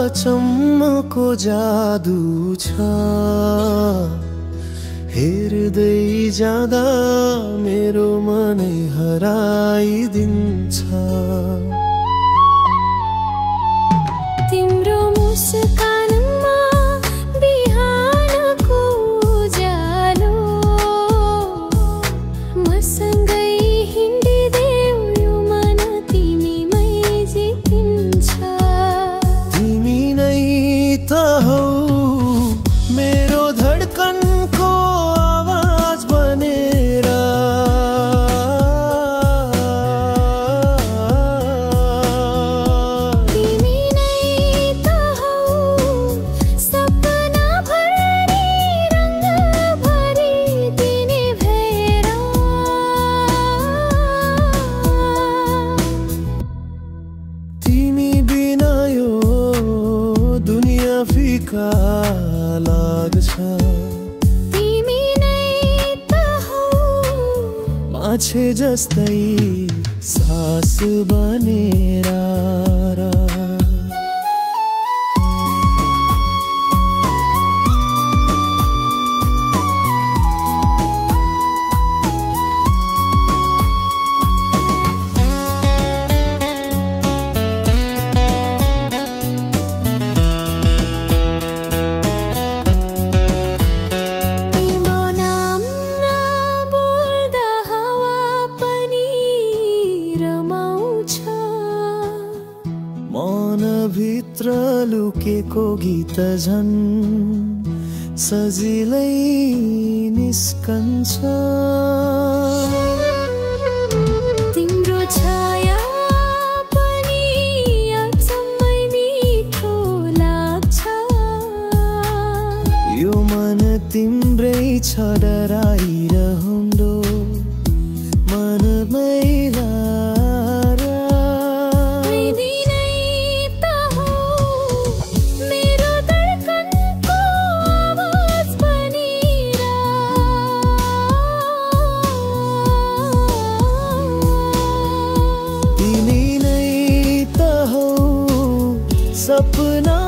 चम्मको जादु छ, हेर्दै जाँदा मेरो मनै हराइदिन्छ। तिम्रो मुस्कानमा बिहानको उज्यालो, मसँगै हिँडिदेऊ यो मन तिमीमै जितिन्छ। तिमी नै त हौ मेरो धड्कनको आवाज बनेर, तिमी नै त हौ सपना भरि रंग भरि दिने भएर। तिमी बिना यो दुनिया फिका लाग्छ। तिमी नै त हौ माछे जस्तै सास बनेर। तिम्रो नाम नबोल्दा हावा पनि रमाउँछ। मनभित्र लुकेको गीत झन् सजिलै निस्कन्छ। तिम्रो छाया पनि अचम्मै मिठो लाग्छ। यो मन तिम्रै छ डराइरहँदो मनमै लाएर। दिनै त हौ मेरो धड्कनको आवाज बनेर। तिमी नै त हौ सपना